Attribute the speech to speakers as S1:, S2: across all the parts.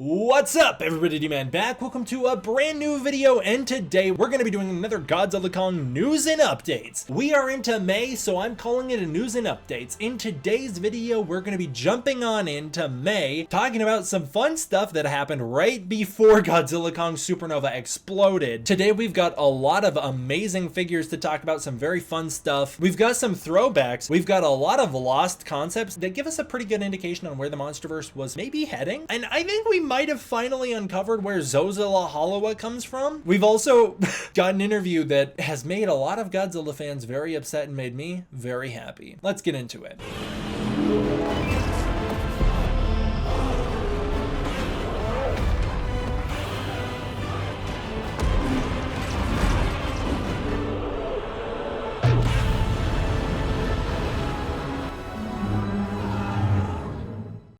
S1: What's up, everybody? D-Man back. Welcome to a brand new video, and today we're going to be doing another Godzilla Kong news and updates. We are into May, so I'm calling it a news and updates. In today's video, we're going to be jumping on into May, talking about some fun stuff that happened right before Godzilla Kong Supernova exploded. Today, we've got a lot of amazing figures to talk about, some very fun stuff. We've got some throwbacks. We've got a lot of lost concepts that give us a pretty good indication on where the MonsterVerse was maybe heading. And I think we might have finally uncovered where Zo-Zla-Halawa comes from. We've also got an interview that has made a lot of Godzilla fans very upset and made me very happy. Let's get into it.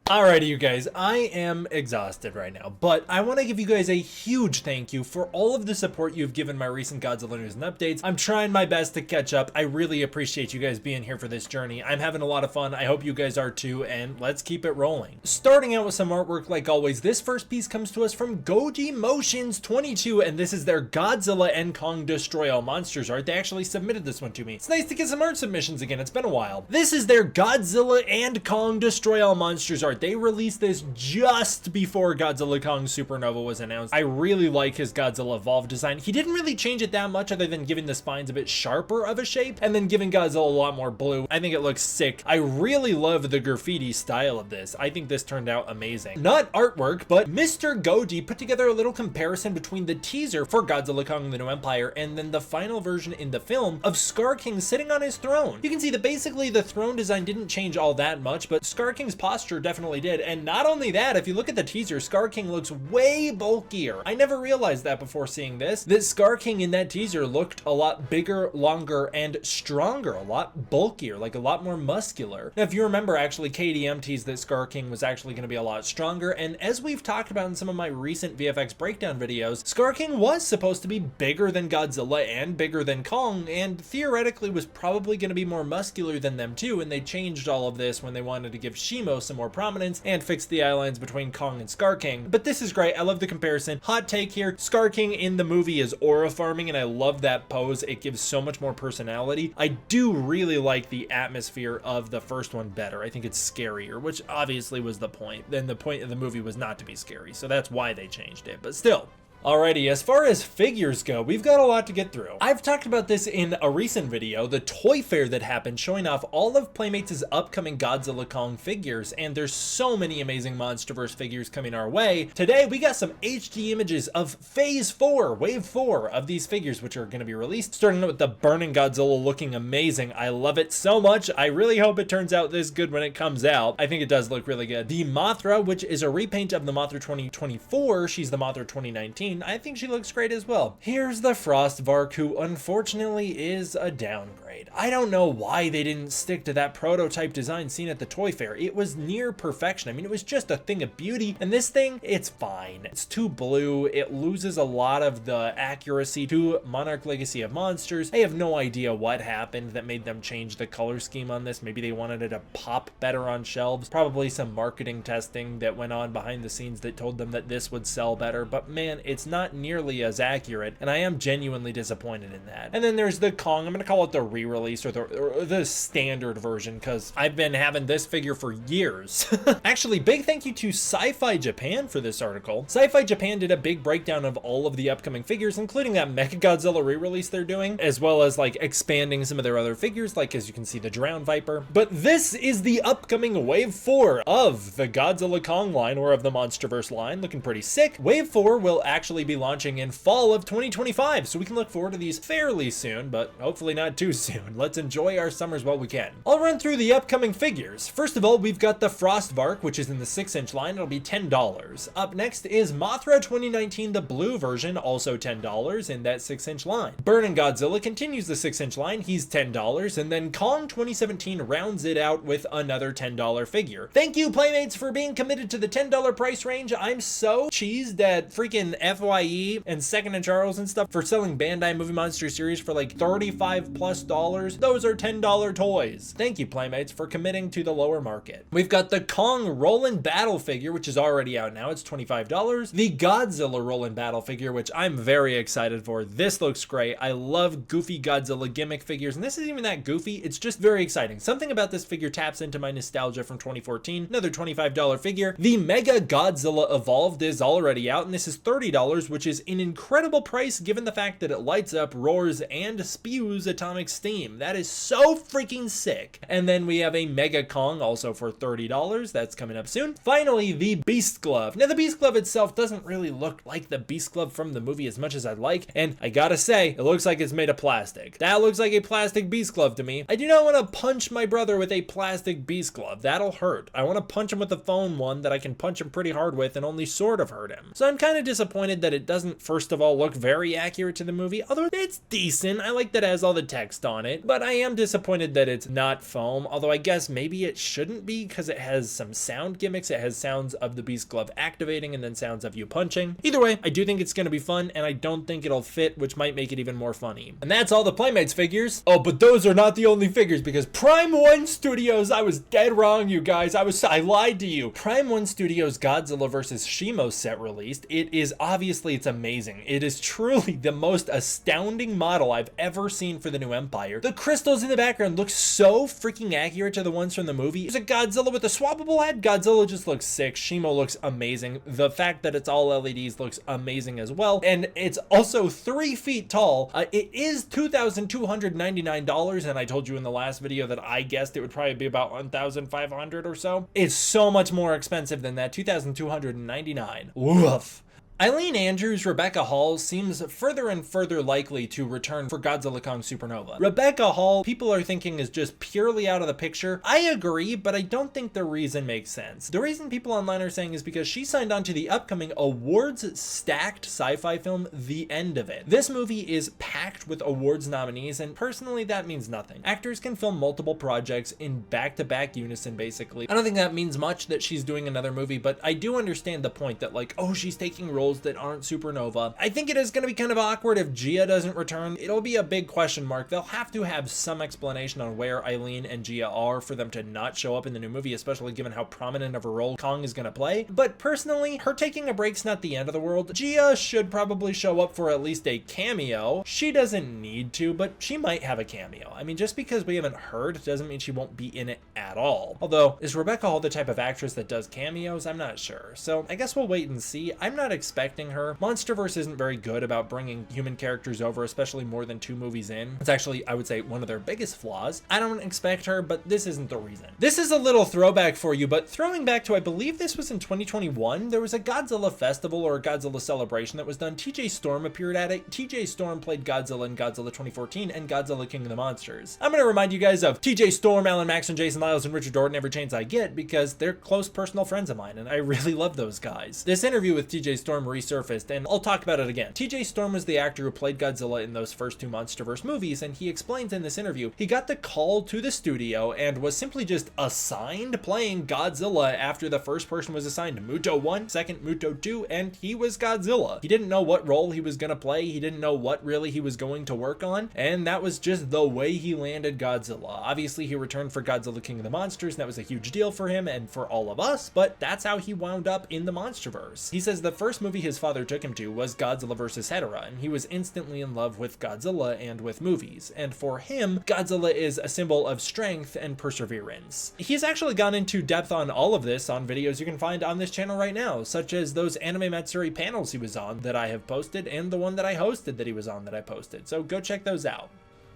S1: Alrighty, you guys, I am exhausted right now, but I want to give you guys a huge thank you for all of the support you've given my recent Godzilla news and updates. I'm trying my best to catch up. I really appreciate you guys being here for this journey. I'm having a lot of fun. I hope you guys are too, and let's keep it rolling. Starting out with some artwork like always, this first piece comes to us from Goji Motions 22, and this is their Godzilla and Kong Destroy All Monsters art. They actually submitted this one to me. It's nice to get some art submissions again. It's been a while. This is their Godzilla and Kong Destroy All Monsters art. They released this just before Godzilla Kong Supernova was announced. I really like his Godzilla Evolve design. He didn't really change it that much other than giving the spines a bit sharper of a shape and then giving Godzilla a lot more blue. I think it looks sick. I really love the graffiti style of this. I think this turned out amazing. Not artwork, but Mr. Goji put together a little comparison between the teaser for Godzilla Kong the New Empire and then the final version in the film of Skar King sitting on his throne. You can see that basically the throne design didn't change all that much, but Skar King's posture definitely did. And not only that, if you look at the teaser, Skar King looks way bulkier. I never realized that before seeing this, that Skar King in that teaser looked a lot bigger, longer, and stronger, a lot bulkier, like a lot more muscular. Now, if you remember, actually, KDM teased that Skar King was actually going to be a lot stronger, and as we've talked about in some of my recent VFX breakdown videos, Skar King was supposed to be bigger than Godzilla and bigger than Kong, and theoretically was probably going to be more muscular than them too, and they changed all of this when they wanted to give Shimo some more prominence and fix the eye lines between Kong and Skar King. But this is great. I love the comparison. Hot take here, Skar King in the movie is aura farming, and I love that pose. It gives so much more personality. I do really like the atmosphere of the first one better. I think it's scarier, which obviously was the point. Then the point of the movie was not to be scary, so that's why they changed it, but still. Alrighty, as far as figures go, we've got a lot to get through. I've talked about this in a recent video, the toy fair that happened showing off all of Playmates' upcoming Godzilla Kong figures, and there's so many amazing MonsterVerse figures coming our way. Today, we got some HD images of Phase 4, Wave 4 of these figures, which are going to be released, starting with the Burning Godzilla looking amazing. I love it so much. I really hope it turns out this good when it comes out. I think it does look really good. The Mothra, which is a repaint of the Mothra 2024, she's the Mothra 2019. I think she looks great as well. Here's the Frostvark, who unfortunately is a downgrade. I don't know why they didn't stick to that prototype design seen at the toy fair. It was near perfection. I mean, it was just a thing of beauty, and this thing, it's fine. It's too blue. It loses a lot of the accuracy to Monarch Legacy of Monsters. I have no idea what happened that made them change the color scheme on this. Maybe they wanted it to pop better on shelves. Probably some marketing testing that went on behind the scenes that told them that this would sell better, but man, it's not nearly as accurate, and I am genuinely disappointed in that. And then there's the Kong. I'm going to call it the re-release or the standard version, because I've been having this figure for years. Actually, big thank you to Sci-Fi Japan for this article. Sci-Fi Japan did a big breakdown of all of the upcoming figures, including that Mechagodzilla re-release they're doing, as well as like expanding some of their other figures, like as you can see the Drowned Viper. But this is the upcoming Wave 4 of the Godzilla Kong line, or of the MonsterVerse line, looking pretty sick. Wave 4 will actually be launching in fall of 2025, so we can look forward to these fairly soon, but hopefully not too soon. Let's enjoy our summers while we can. I'll run through the upcoming figures. First of all, we've got the Frostvark, which is in the 6-inch line. It'll be $10. Up next is Mothra 2019, the blue version, also $10 in that 6-inch line. Burning Godzilla continues the 6-inch line. He's $10, and then Kong 2017 rounds it out with another $10 figure. Thank you, Playmates, for being committed to the $10 price range. I'm so cheesed at freaking FYE and Second and Charles and stuff for selling Bandai Movie Monster series for like $35+. Those are $10 toys. Thank you, Playmates, for committing to the lower market. We've got the Kong Roll-In Battle figure, which is already out now. It's $25. The Godzilla Roll-In Battle figure, which I'm very excited for. This looks great. I love goofy Godzilla gimmick figures, and this isn't even that goofy. It's just very exciting. Something about this figure taps into my nostalgia from 2014. Another $25 figure. The Mega Godzilla Evolved is already out, and this is $30, which is an incredible price given the fact that it lights up, roars, and spews atomic steam. That is so freaking sick. And then we have a Mega Kong also for $30. That's coming up soon. Finally, the Beast Glove. Now, the Beast Glove itself doesn't really look like the Beast Glove from the movie as much as I'd like, and I gotta say, it looks like it's made of plastic. That looks like a plastic Beast Glove to me. I do not want to punch my brother with a plastic Beast Glove. That'll hurt. I want to punch him with a foam one that I can punch him pretty hard with and only sort of hurt him. So I'm kind of disappointed that it doesn't, first of all, look very accurate to the movie, although it's decent. I like that it has all the text on it, but I am disappointed that it's not foam, although I guess maybe it shouldn't be because it has some sound gimmicks. It has sounds of the Beast Glove activating and then sounds of you punching. Either way, I do think it's going to be fun, and I don't think it'll fit, which might make it even more funny. And that's all the Playmates figures. Oh, but those are not the only figures, because Prime 1 Studios, I was dead wrong, you guys. I lied to you. Prime 1 Studios Godzilla vs. Shimo set released. It's amazing. It is truly the most astounding model I've ever seen for the new Empire. The crystals in the background look so freaking accurate to the ones from the movie. There's a Godzilla with a swappable head. Godzilla just looks sick. Shimo looks amazing. The fact that it's all LEDs looks amazing as well. And it's also 3 feet tall. It is $2,299, and I told you in the last video that I guessed it would probably be about $1,500 or so. It's so much more expensive than that. $2,299. Woof. Eileen Andrews' Rebecca Hall seems further and further likely to return for Godzilla Kong Supernova. Rebecca Hall, people are thinking is just purely out of the picture. I agree, but I don't think the reason makes sense. The reason people online are saying is because she signed on to the upcoming awards-stacked sci-fi film, The End of It. This movie is packed with awards nominees, and personally, that means nothing. Actors can film multiple projects in back-to-back unison, basically. I don't think that means much that she's doing another movie, but I do understand the point that, like, oh, she's taking roles that aren't Supernova. I think it is going to be kind of awkward if Gia doesn't return. It'll be a big question mark. They'll have to have some explanation on where Eileen and Gia are for them to not show up in the new movie, especially given how prominent of a role Kong is going to play. But personally, her taking a break's not the end of the world. Gia should probably show up for at least a cameo. She doesn't need to, but she might have a cameo. I mean, just because we haven't heard doesn't mean she won't be in it at all. Although, is Rebecca Hall the type of actress that does cameos? I'm not sure. So I guess we'll wait and see. I'm not expecting her. MonsterVerse isn't very good about bringing human characters over, especially more than 2 movies in. It's actually, I would say, one of their biggest flaws. I don't expect her, but this isn't the reason. This is a little throwback for you, but throwing back to, I believe this was in 2021, there was a Godzilla festival or a Godzilla celebration that was done. TJ Storm appeared at it. TJ Storm played Godzilla in Godzilla 2014 and Godzilla King of the Monsters. I'm going to remind you guys of TJ Storm, Alan Max, and Jason Lyles, and Richard Dorton every chance I get, because they're close personal friends of mine, and I really love those guys. This interview with TJ Storm resurfaced, and I'll talk about it again. TJ Storm was the actor who played Godzilla in those first 2 MonsterVerse movies, and he explains in this interview he got the call to the studio and was simply just assigned playing Godzilla after the first person was assigned Muto 1, second Muto 2, and he was Godzilla. He didn't know what role he was going to play, he didn't know what really he was going to work on, and that was just the way he landed Godzilla. Obviously, he returned for Godzilla King of the Monsters, and that was a huge deal for him and for all of us, but that's how he wound up in the MonsterVerse. He says the first movie his father took him to was Godzilla vs. Hedorah, and he was instantly in love with Godzilla and with movies, and for him, Godzilla is a symbol of strength and perseverance. He's actually gone into depth on all of this on videos you can find on this channel right now, such as those Anime Matsuri panels he was on that I have posted, and the one that I hosted that he was on that I posted, so go check those out.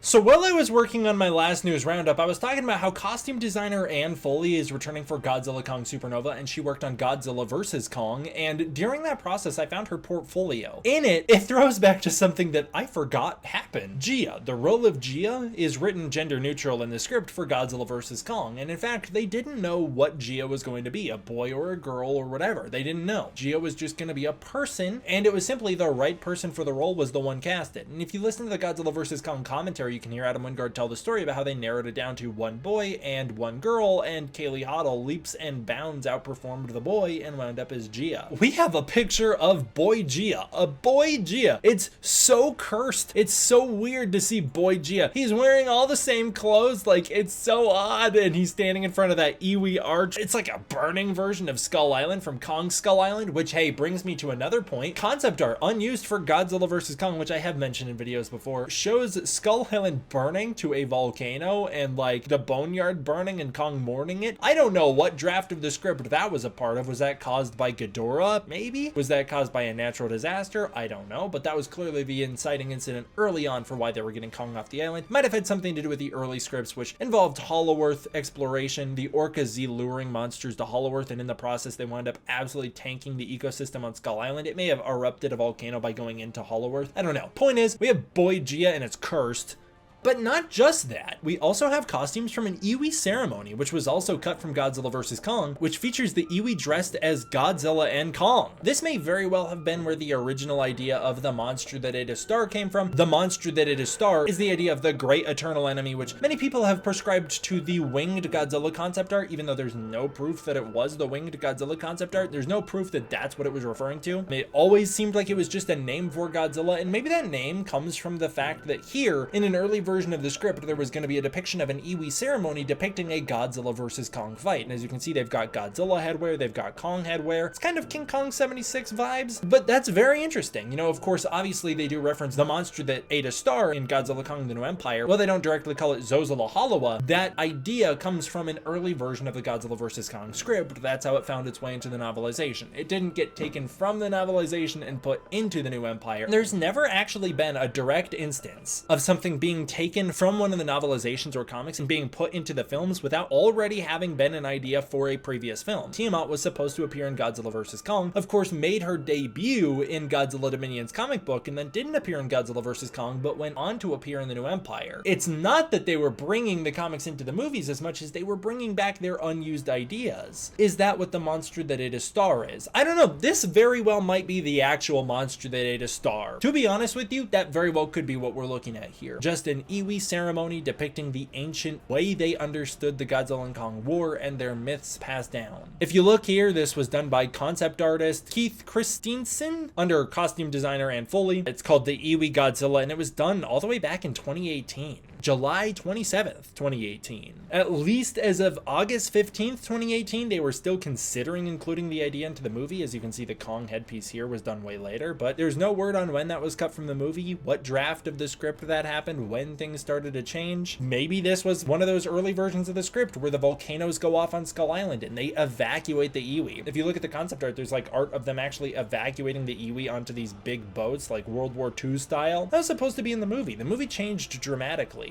S1: So while I was working on my last news roundup, I was talking about how costume designer Anne Foley is returning for Godzilla Kong Supernova, and she worked on Godzilla vs. Kong, and during that process I found her portfolio. In it, it throws back to something that I forgot happened. Gia, the role of Gia, is written gender neutral in the script for Godzilla vs. Kong, and in fact they didn't know what Gia was going to be, a boy or a girl or whatever. They didn't know. Gia was just going to be a person, and it was simply the right person for the role was the one casted. And if you listen to the Godzilla vs. Kong commentary you can hear Adam Wingard tell the story about how they narrowed it down to one boy and one girl, and Kaylee Hoddle leaps and bounds outperformed the boy and wound up as Gia. We have a picture of boy Gia, a boy Gia. It's so cursed. It's so weird to see boy Gia. He's wearing all the same clothes, like it's so odd, and he's standing in front of that iwi arch. It's like a burning version of Skull Island from Kong's Skull Island, which, hey, brings me to another point. Concept art unused for Godzilla vs. Kong, which I have mentioned in videos before, shows Skull Island burning to a volcano and like the boneyard burning and Kong mourning it. I don't know what draft of the script that was a part of. Was that caused by Ghidorah? Maybe? Was that caused by a natural disaster? I don't know, but that was clearly the inciting incident early on for why they were getting Kong off the island. Might have had something to do with the early scripts, which involved Hollow Earth exploration, the Orca Z luring monsters to Hollow Earth, and in the process they wound up absolutely tanking the ecosystem on Skull Island. It may have erupted a volcano by going into Hollow Earth. I don't know. Point is, we have boy Gia and it's cursed. But not just that, we also have costumes from an iwi ceremony, which was also cut from Godzilla vs. Kong, which features the iwi dressed as Godzilla and Kong. This may very well have been where the original idea of the monster that ate a star came from. The monster that ate a star is the idea of the great eternal enemy, which many people have prescribed to the winged Godzilla concept art, even though there's no proof that it was the winged Godzilla concept art. There's no proof that that's what it was referring to. It always seemed like it was just a name for Godzilla, and maybe that name comes from the fact that here, in an early version of the script, there was going to be a depiction of an iwi ceremony depicting a Godzilla versus Kong fight. And as you can see, they've got Godzilla headwear, they've got Kong headwear. It's kind of King Kong 76 vibes, but that's very interesting. You know, of course, obviously they do reference the monster that ate a star in Godzilla Kong the New Empire. Well, they don't directly call it Zo-Zla-Halawa. That idea comes from an early version of the Godzilla vs. Kong script. That's how it found its way into the novelization. It didn't get taken from the novelization and put into the New Empire. There's never actually been a direct instance of something being taken from one of the novelizations or comics and being put into the films without already having been an idea for a previous film. Tiamat was supposed to appear in Godzilla vs. Kong, of course made her debut in Godzilla Dominion's comic book, and then didn't appear in Godzilla vs. Kong, but went on to appear in the New Empire. It's not that they were bringing the comics into the movies as much as they were bringing back their unused ideas. Is that what the monster that ate a star is? I don't know. This very well might be the actual monster that ate a star. To be honest with you, that very well could be what we're looking at here. Just an iwi ceremony depicting the ancient way they understood the Godzilla and Kong War and their myths passed down. If you look here, this was done by concept artist Keith Christensen under costume designer Ann Foley. It's called the Iwi Godzilla, and it was done all the way back in 2018. July 27th, 2018. At least as of August 15th, 2018, they were still considering including the idea into the movie. As you can see, the Kong headpiece here was done way later, but there's no word on when that was cut from the movie, what draft of the script that happened, when things started to change. Maybe this was one of those early versions of the script where the volcanoes go off on Skull Island and they evacuate the iwi. If you look at the concept art, there's like art of them actually evacuating the iwi onto these big boats, like World War II style. That was supposed to be in the movie. The movie changed dramatically.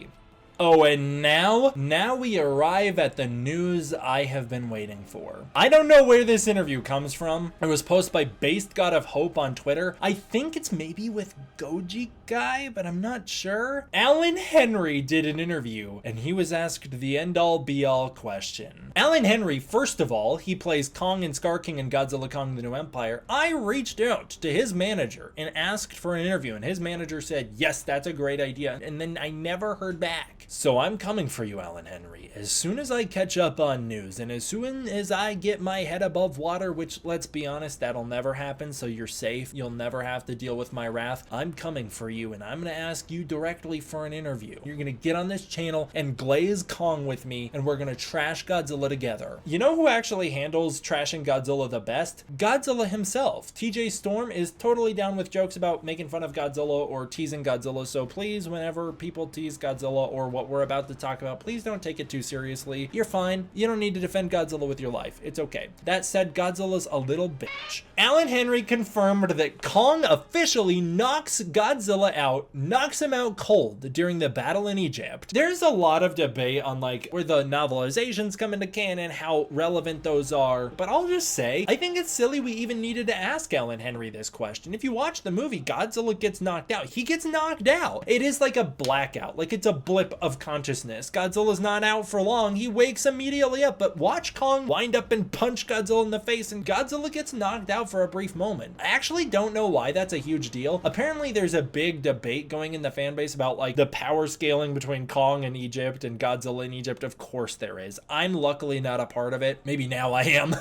S1: Oh, and now we arrive at the news I have been waiting for. I don't know where this interview comes from. It was posted by Based God of Hope on Twitter. I think it's maybe with Goji Guy, but I'm not sure. Allan Henrey did an interview, and he was asked the end-all be-all question. Allan Henrey, first of all, he plays Kong and Skar King in Godzilla Kong the New Empire. I reached out to his manager and asked for an interview, and his manager said, yes, that's a great idea, and then I never heard back. So I'm coming for you, Allan Henrey. As soon as I catch up on news, and as soon as I get my head above water, which, let's be honest, that'll never happen, so you're safe. You'll never have to deal with my wrath. I'm coming for you, and I'm gonna ask you directly for an interview. You're gonna get on this channel and glaze Kong with me, and we're gonna trash Godzilla together. You know who actually handles trashing Godzilla the best? Godzilla himself. TJ Storm is totally down with jokes about making fun of Godzilla or teasing Godzilla, so please, whenever people tease Godzilla or what we're about to talk about, please don't take it too seriously. You're fine. You don't need to defend Godzilla with your life. It's okay. That said, Godzilla's a little bitch. Allan Henrey confirmed that Kong officially knocks Godzilla out, knocks him out cold during the battle in Egypt. There's a lot of debate on like where the novelizations come into canon, how relevant those are, but I'll just say, I think it's silly we even needed to ask Allan Henrey this question. If you watch the movie, Godzilla gets knocked out. He gets knocked out. It is like a blackout, like it's a blip of consciousness. Godzilla's not out for long. He wakes immediately up, but watch Kong wind up and punch Godzilla in the face, and Godzilla gets knocked out for a brief moment. I actually don't know why that's a huge deal. Apparently there's a big debate going in the fan base about like the power scaling between Kong in Egypt and Godzilla in Egypt. Of course there is. I'm luckily not a part of it. Maybe now I am.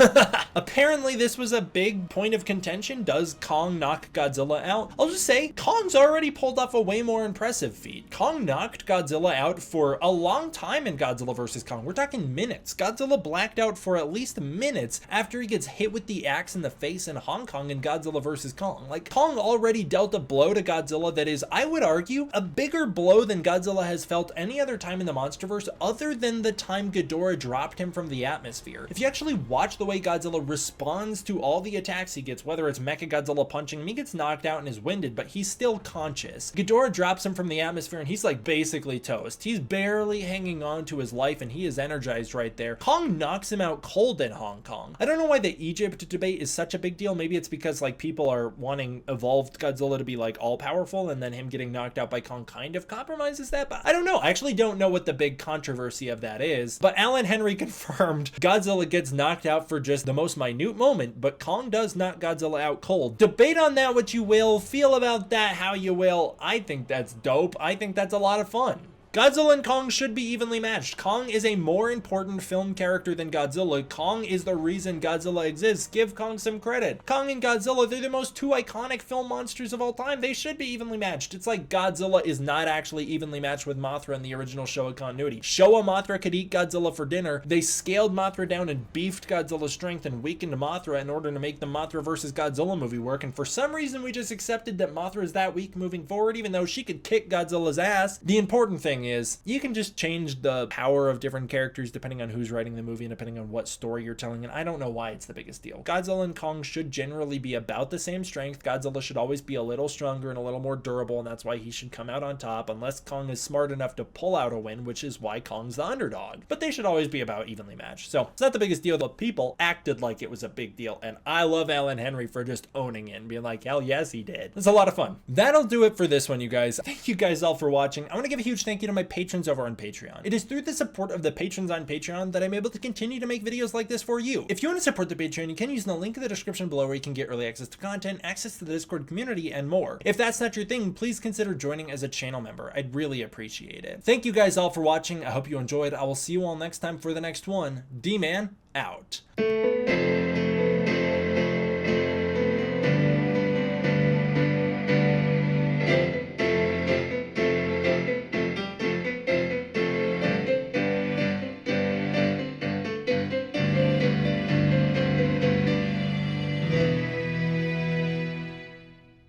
S1: Apparently this was a big point of contention. Does Kong knock Godzilla out? I'll just say Kong's already pulled off a way more impressive feat. Kong knocked Godzilla out for a long time in Godzilla vs. Kong. We're talking minutes. Godzilla blacked out for at least minutes after he gets hit with the axe in the face in Hong Kong in Godzilla vs. Kong. Like, Kong already dealt a blow to Godzilla that is, I would argue, a bigger blow than Godzilla has felt any other time in the MonsterVerse other than the time Ghidorah dropped him from the atmosphere. If you actually watch the way Godzilla responds to all the attacks he gets, whether it's Mechagodzilla punching him, he gets knocked out and is winded, but he's still conscious. Ghidorah drops him from the atmosphere and he's like basically toast. He's barely hanging on to his life and he is energized right there. Kong knocks him out cold in Hong Kong. I don't know why the Egypt debate is such a big deal. Maybe it's because like people are wanting evolved Godzilla to be like all powerful, and then him getting knocked out by Kong kind of compromises that, but I don't know. I actually don't know what the big controversy of that is, but Allan Henrey confirmed Godzilla gets knocked out for just the most minute moment, but Kong does knock Godzilla out cold. Debate on that what you will, feel about that how you will. I think that's dope. I think that's a lot of fun. Godzilla and Kong should be evenly matched. Kong is a more important film character than Godzilla. Kong is the reason Godzilla exists. Give Kong some credit. Kong and Godzilla, they're the most two iconic film monsters of all time. They should be evenly matched. It's like Godzilla is not actually evenly matched with Mothra in the original Showa continuity. Showa Mothra could eat Godzilla for dinner. They scaled Mothra down and beefed Godzilla's strength and weakened Mothra in order to make the Mothra versus Godzilla movie work, and for some reason we just accepted that Mothra is that weak moving forward, even though she could kick Godzilla's ass. The important thing is you can just change the power of different characters depending on who's writing the movie and depending on what story you're telling, and I don't know why it's the biggest deal. Godzilla and Kong should generally be about the same strength. Godzilla should always be a little stronger and a little more durable, and that's why he should come out on top unless Kong is smart enough to pull out a win, which is why Kong's the underdog. But they should always be about evenly matched. So it's not the biggest deal, but people acted like it was a big deal, and I love Allan Henrey for just owning it and being like, hell yes he did. It's a lot of fun. That'll do it for this one, you guys. Thank you guys all for watching. I want to give a huge thank you to my patrons over on Patreon. It is through the support of the patrons on Patreon that I'm able to continue to make videos like this for you. If you want to support the Patreon, you can use the link in the description below where you can get early access to content, access to the Discord community, and more. If that's not your thing, please consider joining as a channel member. I'd really appreciate it. Thank you guys all for watching. I hope you enjoyed. I will see you all next time for the next one. D-Man out.